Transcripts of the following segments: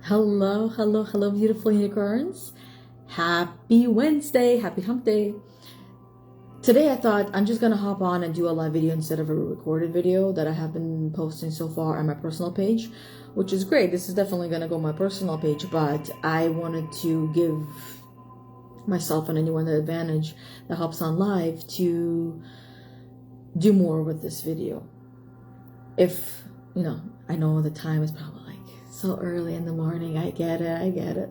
Hello, hello, hello, beautiful unicorns. Happy Wednesday, happy hump day. Today I thought I'm just gonna hop on and do a live video instead of a recorded video that I have been posting so far on my personal page, which is great. This is definitely gonna go on my personal page, but I wanted to give myself and anyone the advantage that hops on live to do more with this video. If, I know the time is probably so early in the morning. I get it.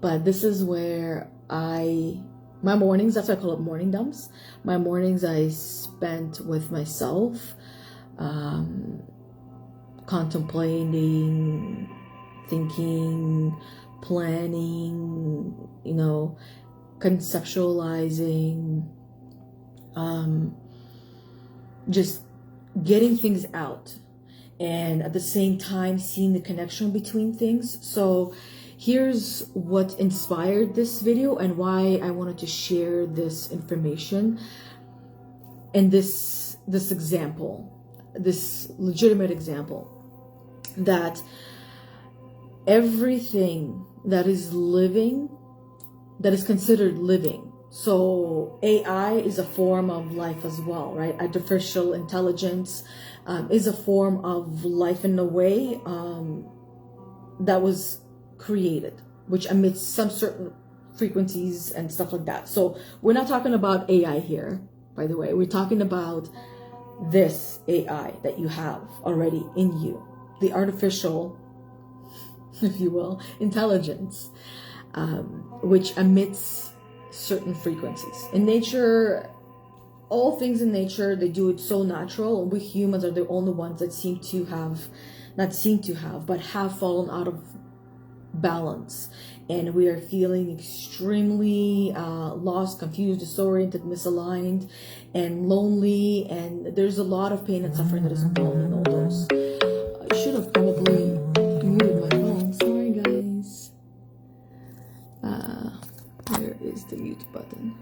But this is where my mornings, that's why I call it morning dumps. My mornings I spent with myself, contemplating, thinking, planning, conceptualizing, just getting things out, and at the same time seeing the connection between things. So here's what inspired this video and why I wanted to share this information and this example, this legitimate example, that everything that is living, that is considered living, so AI is a form of life as well, right? Artificial intelligence is a form of life in a way that was created, which emits some certain frequencies and stuff like that. So we're not talking about AI here, by the way. We're talking about this AI that you have already in you, the artificial, if you will, intelligence, which emits certain frequencies. In nature, all things in nature, they do it so natural. We humans are the only ones that have fallen out of balance, and we are feeling extremely lost, confused, disoriented, misaligned, and lonely, and there's a lot of pain and suffering that is involved in all those. I should have probably muted my phone. Sorry guys. Where is the mute button?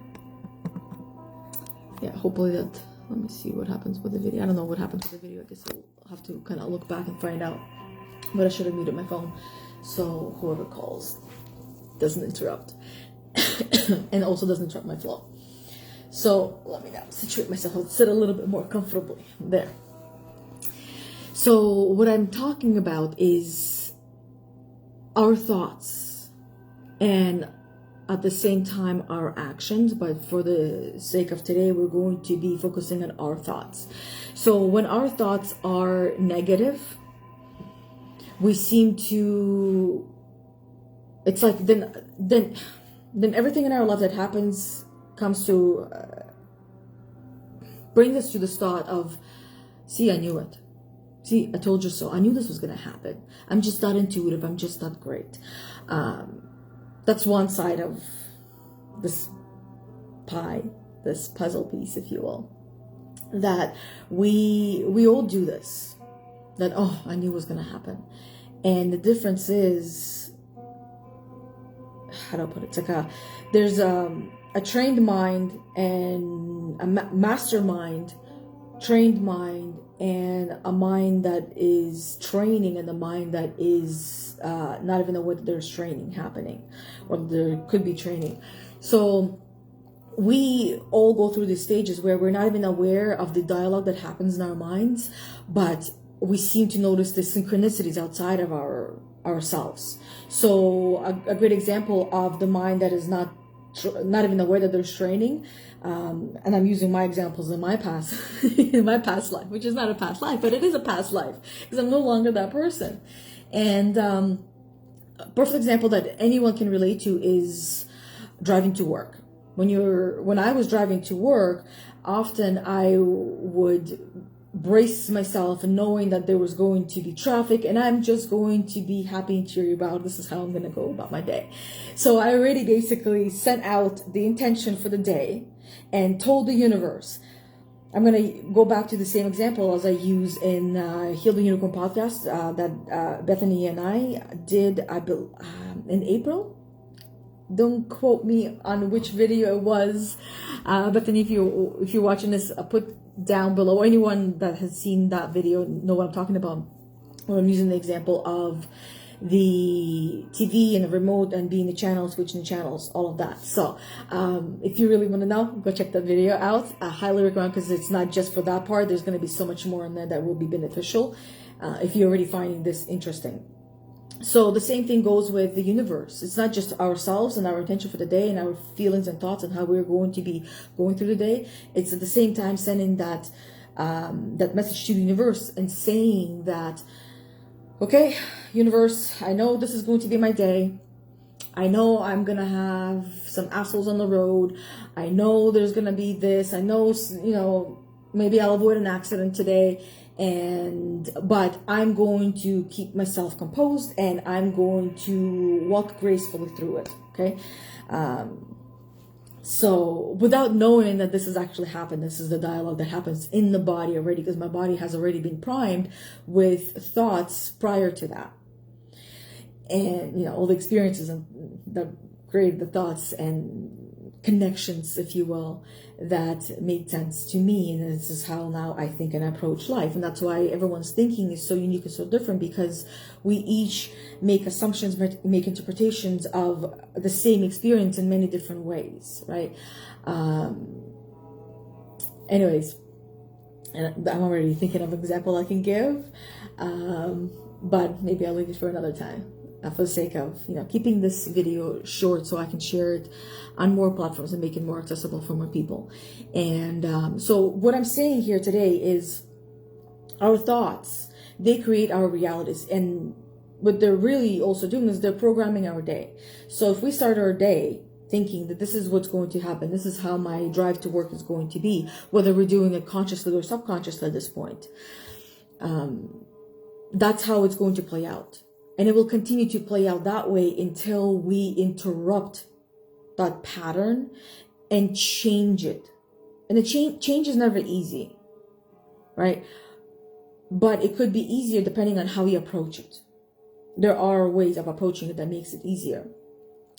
Yeah, hopefully that, let me see what happens with the video. I don't know what happens with the video. I guess I'll have to kind of look back and find out. But I should have muted my phone so whoever calls doesn't interrupt. And also doesn't interrupt my flow. So let me now situate myself. I'll sit a little bit more comfortably there. So what I'm talking about is our thoughts, and at the same time our actions, but for the sake of today we're going to be focusing on our thoughts. So when our thoughts are negative, we seem to, it's like then everything in our life that happens comes to bring us to this thought of, see, I knew it. See, I told you so. I knew this was going to happen. I'm just not intuitive. I'm just not great. That's one side of this pie, this puzzle piece, if you will, that we all do this, that, oh, I knew it was going to happen. And the difference is, how do I put it? It's like there's a trained mind and a mastermind, trained mind, and a mind that is training, and the mind that is not even aware that there's training happening, or there could be training. So we all go through these stages where we're not even aware of the dialogue that happens in our minds, but we seem to notice the synchronicities outside of ourselves. So a great example of the mind that is not even aware that there's training, and I'm using my examples in my past in my past life, which is not a past life, but it is a past life because I'm no longer that person. And a perfect example that anyone can relate to is driving to work. When I was driving to work, often I would brace myself and knowing that there was going to be traffic, and I'm just going to be happy and cheery about, this is how I'm going to go about my day. So I already basically sent out the intention for the day and told the universe. I'm going to go back to the same example as I use in Heal the Unicorn podcast that Bethany and I did in April. Don't quote me on which video it was. Bethany, if you're watching this, put down below. Anyone that has seen that video know what I'm talking about. Or I'm using the example of the TV and the remote and being the channel, switching the channels, all of that. So if you really want to know, go check that video out. I highly recommend, because it's not just for that part. There's going to be so much more in there that will be beneficial if you're already finding this interesting. So the same thing goes with the universe. It's not just ourselves and our intention for the day and our feelings and thoughts and how we're going to be going through the day. It's at the same time sending that that message to the universe and saying that, okay, universe, I know this is going to be my day. I know I'm going to have some assholes on the road. I know there's going to be this. I know, maybe I'll avoid an accident today. But I'm going to keep myself composed and I'm going to walk gracefully through it. Okay. So without knowing that this has actually happened, this is the dialogue that happens in the body already, because my body has already been primed with thoughts prior to that. And, all the experiences that created the thoughts and connections, if you will, that made sense to me. And this is how now I think and approach life. And that's why everyone's thinking is so unique and so different, because we each make assumptions, make interpretations of the same experience in many different ways, right? Anyways, and I'm already thinking of an example I can give, but maybe I'll leave it for another time. For the sake of keeping this video short, so I can share it on more platforms and make it more accessible for more people. And so what I'm saying here today is our thoughts, they create our realities, and what they're really also doing is they're programming our day. So if we start our day thinking that this is what's going to happen, this is how my drive to work is going to be, whether we're doing it consciously or subconsciously at this point, that's how it's going to play out. And it will continue to play out that way until we interrupt that pattern and change it. And the change is never easy, right? But it could be easier depending on how you approach it. There are ways of approaching it that makes it easier.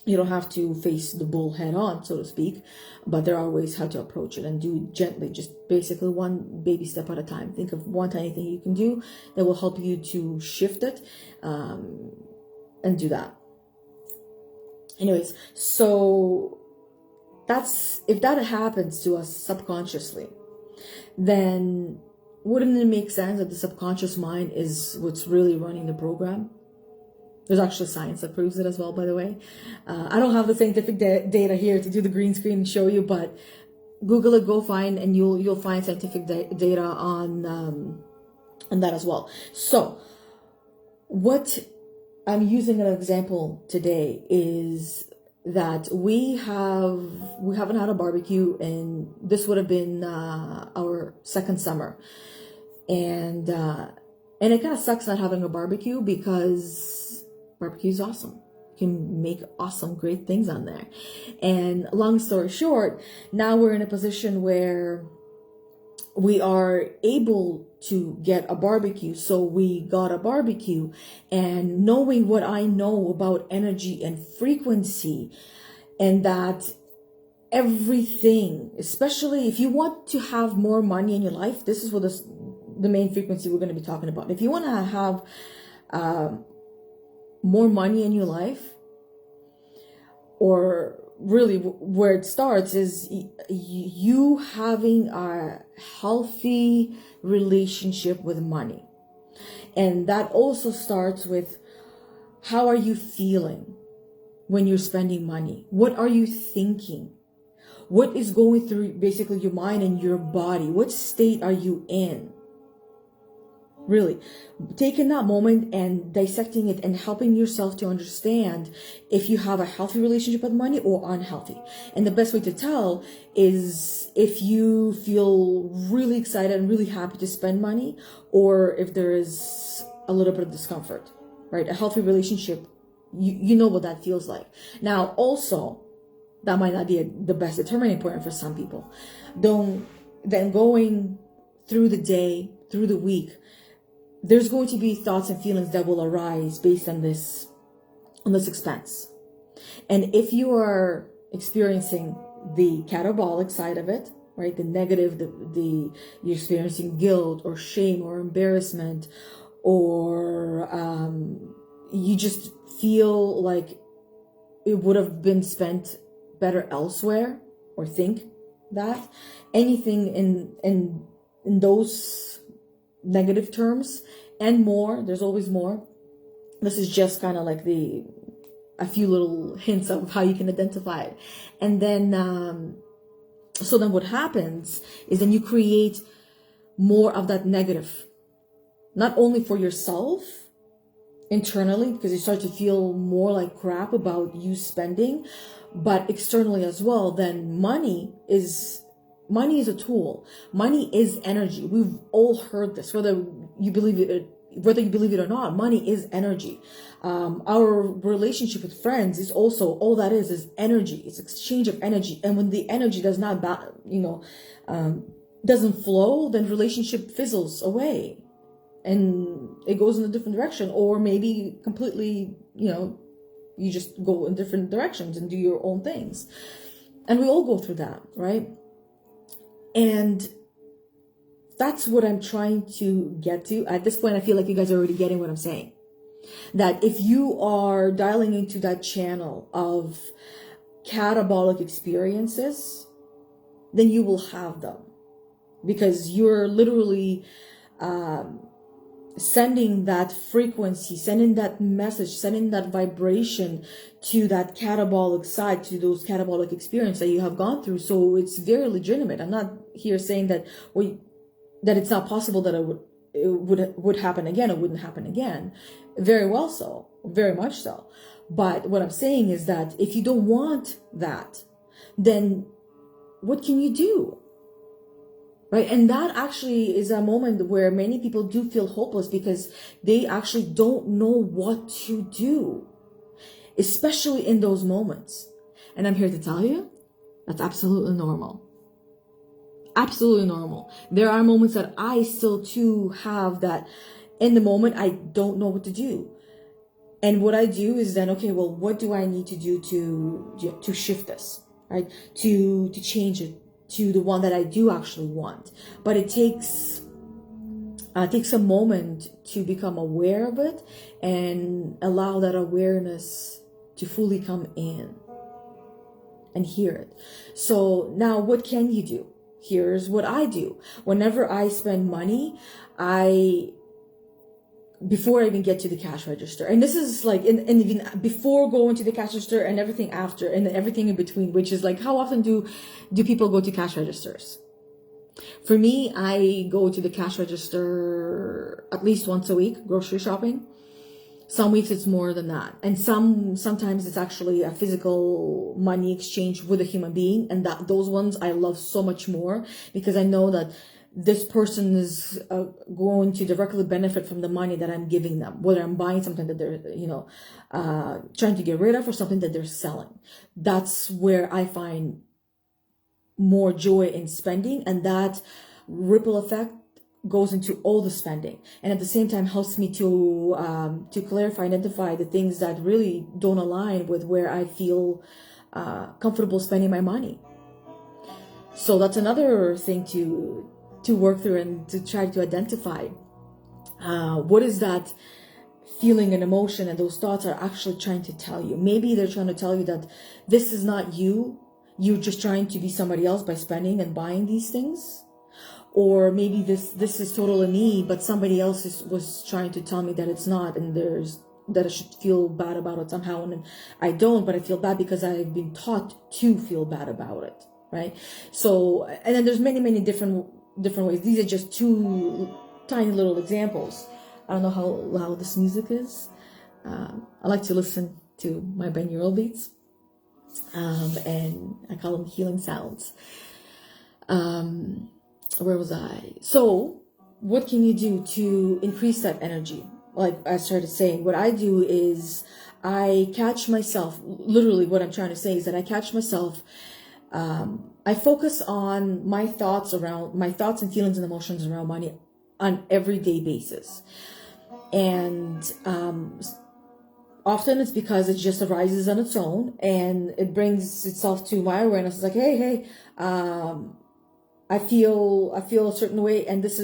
You don't have to face the bull head on, so to speak, but there are ways how to approach it and do it gently, just basically one baby step at a time. Think of one tiny thing you can do that will help you to shift it, and do that. Anyways, so if that happens to us subconsciously, then wouldn't it make sense that the subconscious mind is what's really running the program? There's actually science that proves it as well, by the way. I don't have the scientific data here to do the green screen and show you, but Google it, go find, and you'll find scientific data on that as well. So what I'm using an example today is that we haven't had a barbecue, and this would have been our second summer, and it kind of sucks not having a barbecue, because barbecue is awesome. You can make awesome, great things on there. And long story short, now we're in a position where we are able to get a barbecue. So we got a barbecue, and knowing what I know about energy and frequency, and that everything, especially if you want to have more money in your life, this is what the main frequency we're going to be talking about. If you want to have more money in your life, or really where it starts is you having a healthy relationship with money. And that also starts with, how are you feeling when you're spending money? What are you thinking? What is going through basically your mind and your body? What state are you in? Really, taking that moment and dissecting it and helping yourself to understand if you have a healthy relationship with money or unhealthy. And the best way to tell is if you feel really excited and really happy to spend money, or if there is a little bit of discomfort, right? A healthy relationship, you know what that feels like. Now, also, that might not be the best determining point for some people. Then going through the day, through the week, there's going to be thoughts and feelings that will arise based on this expense. And if you are experiencing the catabolic side of it, right, the negative, you're experiencing guilt or shame or embarrassment, or you just feel like it would have been spent better elsewhere, or think that anything in those negative terms, and more, there's always more. This is just kind of like a few little hints of how you can identify it. And then so then what happens is then you create more of that negative, not only for yourself internally, because you start to feel more like crap about you spending, but externally as well. Then money is a tool. Money is energy. We've all heard this, whether you believe it or not. Money is energy. Our relationship with friends is also, all that is energy. It's exchange of energy. And when the energy does not doesn't flow, then relationship fizzles away and it goes in a different direction, or maybe completely, you just go in different directions and do your own things. And we all go through that, right? And that's what I'm trying to get to. At this point, I feel like you guys are already getting what I'm saying. That if you are dialing into that channel of catabolic experiences, then you will have them. Because you're literally sending that frequency, sending that message, sending that vibration to that catabolic side, to those catabolic experiences that you have gone through. So it's very legitimate. I'm not here saying that that it's not possible that it would happen again. It wouldn't happen again. Very well so, very much so. But what I'm saying is that if you don't want that, then what can you do? Right? And that actually is a moment where many people do feel hopeless, because they actually don't know what to do, especially in those moments. And I'm here to tell you, that's absolutely normal. Absolutely normal. There are moments that I still too have that in the moment, I don't know what to do. And what I do is then, okay, well, what do I need to do to shift this, right? To change it to the one that I do actually want. But it takes a moment to become aware of it and allow that awareness to fully come in and hear it. So now what can you do? Here's what I do. Whenever I spend money, before I even get to the cash register, and this is like, and even before going to the cash register and everything after and everything in between, which is like, how often do people go to cash registers? For me, I go to the cash register at least once a week, grocery shopping. Some weeks it's more than that. And sometimes it's actually a physical money exchange with a human being. And those ones I love so much more, because I know that this person is going to directly benefit from the money that I'm giving them, whether I'm buying something that they're, trying to get rid of, or something that they're selling. That's where I find more joy in spending, and that ripple effect goes into all the spending, and at the same time helps me to clarify, identify the things that really don't align with where I feel comfortable spending my money. So that's another thing to work through and to try to identify what is that feeling and emotion and those thoughts are actually trying to tell you. Maybe they're trying to tell you that this is not you. You're just trying to be somebody else by spending and buying these things. Or maybe this is totally me, but somebody else was trying to tell me that it's not, and that I should feel bad about it somehow. And I don't, but I feel bad because I've been taught to feel bad about it, right? So, and then there's many, many different ways. These are just two tiny little examples. I don't know how loud this music is. I like to listen to my binaural beats, and I call them healing sounds. Where was I? So what can you do to increase that energy? Like I started saying, what I do is I catch myself, literally what I'm trying to say is that I catch myself, I focus on my thoughts and feelings and emotions around money on everyday basis. And often it's because it just arises on its own and it brings itself to my awareness. It's like, hey, I feel a certain way, and this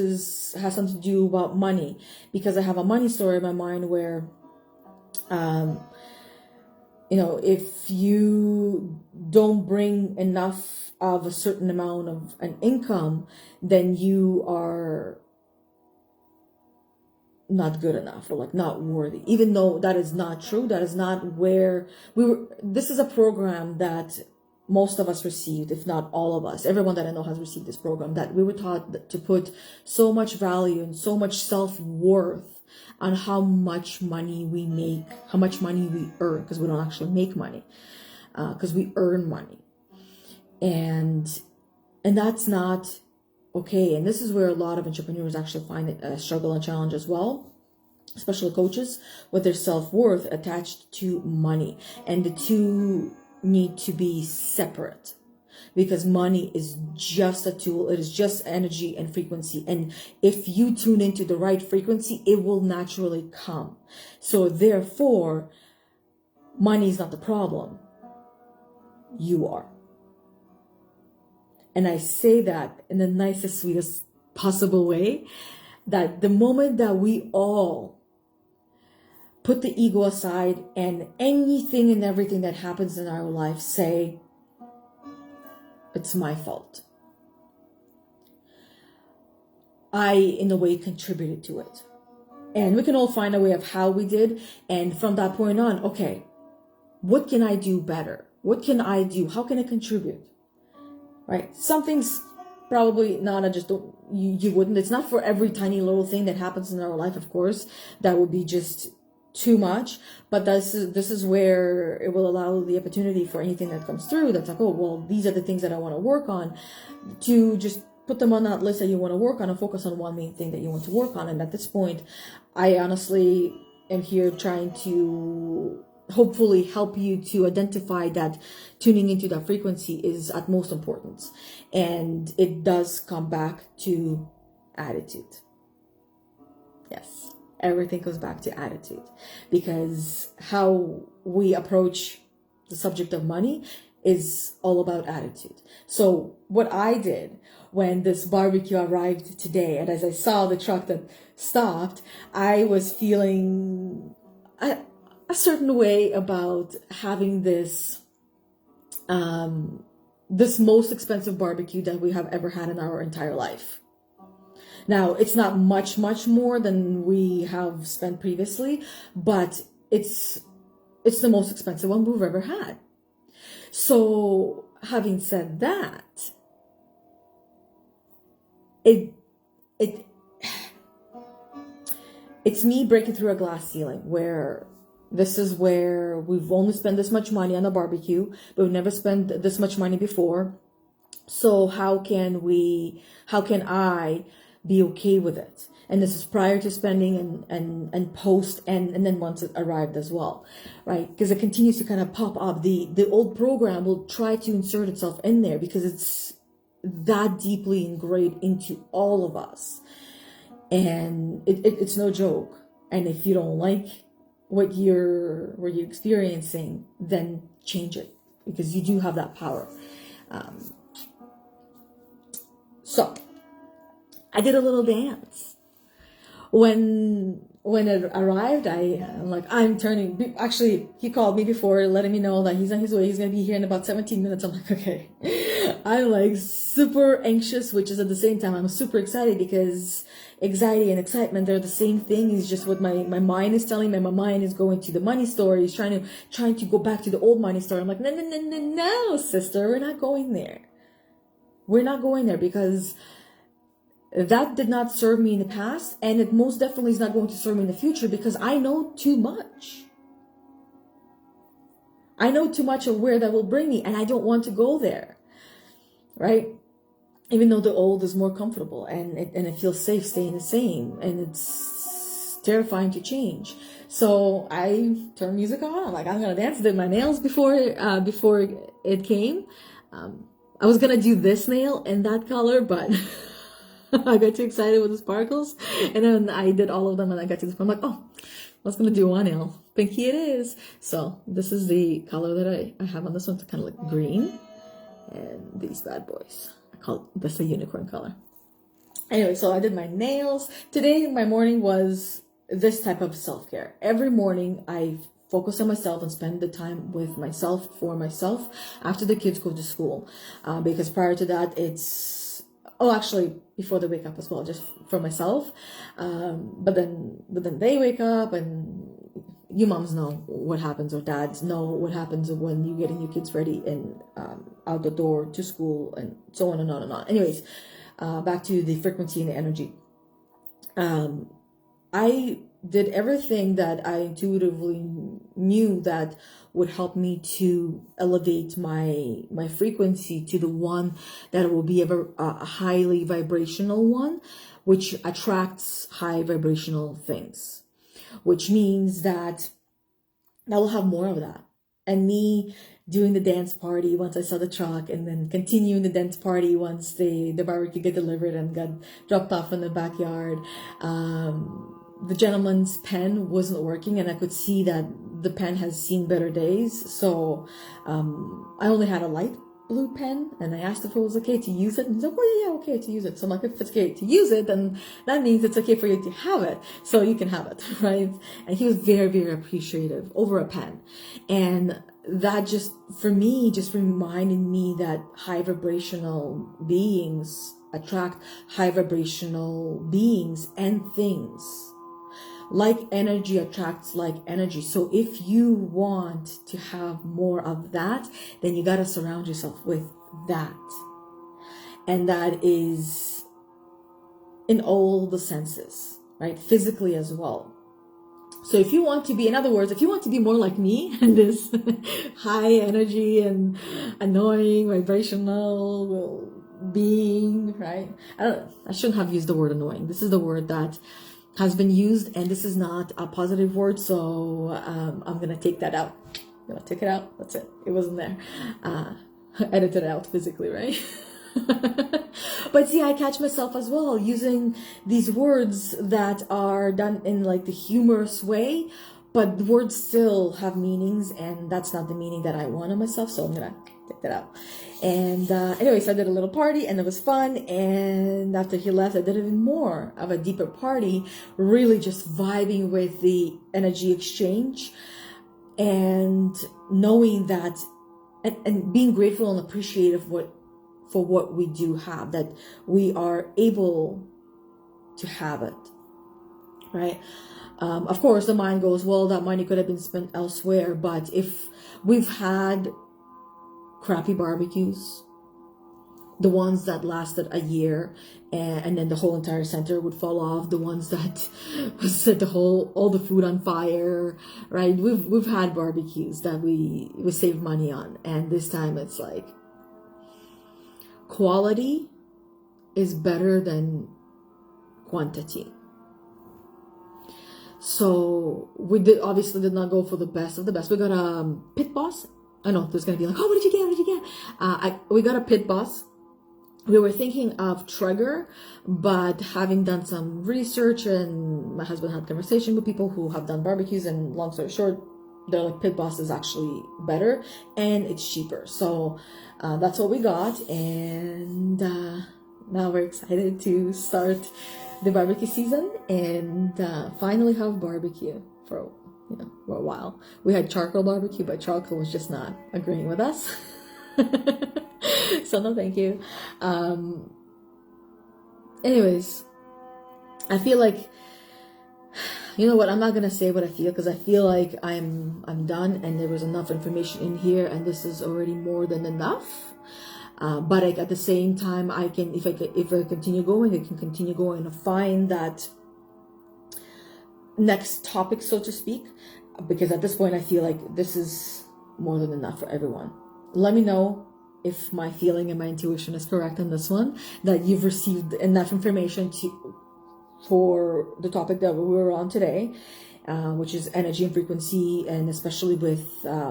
has something to do about money, because I have a money story in my mind where If you don't bring enough of a certain amount of an income, then you are not good enough, or like not worthy, even though that is not true. That is not where this is a program that most of us received, if not all of us. Everyone that I know has received this program, that we were taught to put so much value and so much self-worth on how much money we make, how much money we earn, because we don't actually make money, because we earn money. And that's not okay. And this is where a lot of entrepreneurs actually find it a struggle and challenge as well, especially coaches, with their self-worth attached to money. And the two need to be separate, because money is just a tool. It is just energy and frequency. And if you tune into the right frequency, it will naturally come. So therefore, money is not the problem. You are. And I say that in the nicest, sweetest possible way, that the moment that we all put the ego aside and anything and everything that happens in our life say, it's my fault, I, in a way, contributed to it. And we can all find a way of how we did. And from that point on, okay, what can I do better? What can I do? How can I contribute? Right? Something's probably not, you wouldn't. It's not for every tiny little thing that happens in our life, of course. That would be just too much. But this is where it will allow the opportunity for anything that comes through that's like, oh, well, these are the things that I want to work on, to just put them on that list that you want to work on and focus on one main thing that you want to work on. And at this point, I honestly am here trying to hopefully help you to identify that tuning into that frequency is at most importance. And it does come back to attitude. Yes, everything goes back to attitude, because how we approach the subject of money is all about attitude. So what I did when this barbecue arrived today, and as I saw the truck that stopped, I was feeling a certain way about having this this most expensive barbecue that we have ever had in our entire life. Now, it's not much more than we have spent previously, but it's the most expensive one we've ever had. So, having said that, it's me breaking through a glass ceiling, where this is where we've only spent this much money on a barbecue, but we've never spent this much money before. So how can I be okay with it? And this is prior to spending and post and then once it arrived as well, right? Because it continues to kind of pop up. The old program will try to insert itself in there because it's that deeply ingrained into all of us. And it's no joke. And if you don't like what you're experiencing, then change it, because you do have that power. So I did a little dance when it arrived. I'm like, I'm turning. Actually, he called me before, letting me know that he's on his way. He's gonna be here in about 17 minutes. I'm like, okay. I'm like super anxious, which is at the same time I'm super excited, because anxiety and excitement, they're the same thing. It's just what my mind is telling me. My mind is going to the money store. He's trying to go back to the old money store. I'm like, no, sister, we're not going there. We're not going there, because that did not serve me in the past, and it most definitely is not going to serve me in the future, because I know too much. I know too much of where that will bring me, and I don't want to go there, right? Even though the old is more comfortable and it feels safe staying the same, and it's terrifying to change. So I turned music on. I'm like, I'm gonna dance. Did my nails before it came. I was gonna do this nail in that color, but I got too excited with the sparkles, and then I did all of them, and I got to this point. I'm like, oh, I was gonna do one nail. Pinky it is. So this is the color that I have on this one. It's kind of like green, and these bad boys. That's a unicorn color. Anyway, so I did my nails. Today, my morning was this type of self-care. Every morning, I focus on myself and spend the time with myself, for myself, after the kids go to school. Because prior to that, it's, oh, actually, before they wake up as well, just for myself. But then they wake up, and you moms know what happens, or dads know what happens when you getting your kids ready and out the door to school, and so on and on and on. Anyways, back to the frequency and the energy. I did everything that I intuitively knew that would help me to elevate my frequency to the one that will be a highly vibrational one, which attracts high vibrational things, which means that I will have more of that. And me doing the dance party once I saw the truck, and then continuing the dance party once the barbecue got delivered and got dropped off in the backyard. The gentleman's pen wasn't working, and I could see that the pen has seen better days. So I only had a light blue pen, and I asked if it was okay to use it, and he's like, oh yeah, okay to use it. So I'm like, if it's okay to use it, then that means it's okay for you to have it, so you can have it, right? And he was very, very appreciative over a pen. And that just, for me, just reminded me that high vibrational beings attract high vibrational beings and things. Like energy attracts like energy. So if you want to have more of that, then you got to surround yourself with that. And that is in all the senses, right? Physically as well. So if you want to be, in other words, if you want to be more like me and this high energy and annoying vibrational being, right? I shouldn't have used the word annoying. This is the word that has been used, and this is not a positive word, so I'm gonna take that out. I'm gonna take it out. That's it. It wasn't there. Edit it out physically, right? But see, I catch myself as well using these words that are done in like the humorous way, but the words still have meanings, and that's not the meaning that I want on myself, so I'm gonna take that out. And anyways, I did a little party, and it was fun. And after he left, I did even more of a deeper party, really just vibing with the energy exchange, and knowing that, and being grateful and appreciative for what we do have, that we are able to have it, right? Of course, the mind goes, well, that money could have been spent elsewhere. But if we've had crappy barbecues, the ones that lasted a year, and then the whole entire center would fall off, the ones that set all the food on fire, right? We've had barbecues that we saved money on, and this time it's like quality is better than quantity. So we obviously did not go for the best of the best. We got a pit boss. I know there's gonna be like, oh, what did you get? What did you get? We got a pit boss. We were thinking of Traeger, but having done some research, and my husband had conversation with people who have done barbecues, and long story short, they're like, pit boss is actually better and it's cheaper. So that's what we got, and now we're excited to start the barbecue season and finally have barbecue for a while. We had charcoal barbecue, but charcoal was just not agreeing with us. So no thank you. Anyways, I feel like, you know what, I'm not gonna say what I feel, because I feel like I'm done, and there was enough information in here, and this is already more than enough. But at the same time, I can, if I continue going, I can continue going and find that next topic, so to speak, because at this point I feel like this is more than enough for everyone. Let me know if my feeling and my intuition is correct on this one, that you've received enough information for the topic that we were on today, which is energy and frequency, and especially with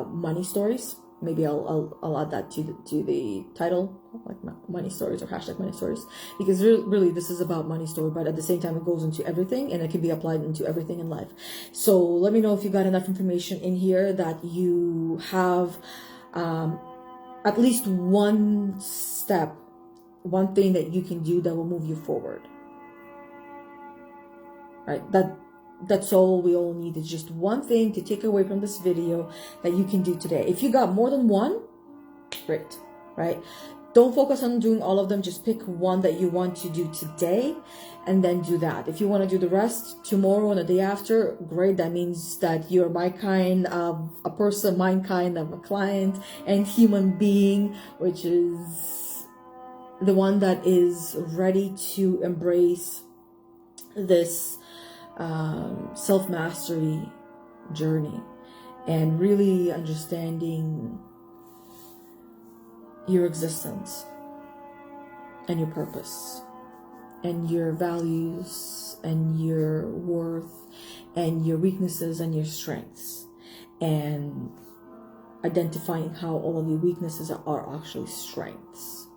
money stories. Maybe I'll add that to the title, like money stories, or hashtag money stories, because really this is about money story, but at the same time it goes into everything, and it can be applied into everything in life. So let me know if you got enough information in here that you have at least one step, one thing that you can do that will move you forward, right? That that's all we all need. Is just one thing to take away from this video that you can do today. If you got more than one, great, right? Don't focus on doing all of them. Just pick one that you want to do today and then do that. If you want to do the rest tomorrow and the day after, great. That means that you're my kind of a person, my kind of a client and human being, which is the one that is ready to embrace this self-mastery journey and really understanding your existence and your purpose and your values and your worth and your weaknesses and your strengths, and identifying how all of your weaknesses are actually strengths.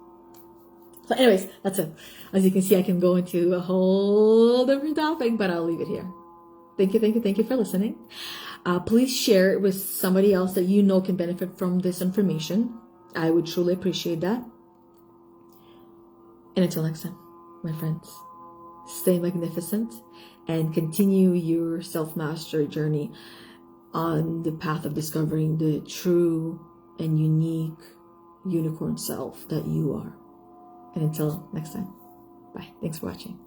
So anyways, that's it. As you can see, I can go into a whole different topic, but I'll leave it here. Thank you for listening. Please share it with somebody else that you know can benefit from this information. I would truly appreciate that. And until next time, my friends, stay magnificent and continue your self-mastery journey on the path of discovering the true and unique unicorn self that you are. And until next time, bye. Thanks for watching.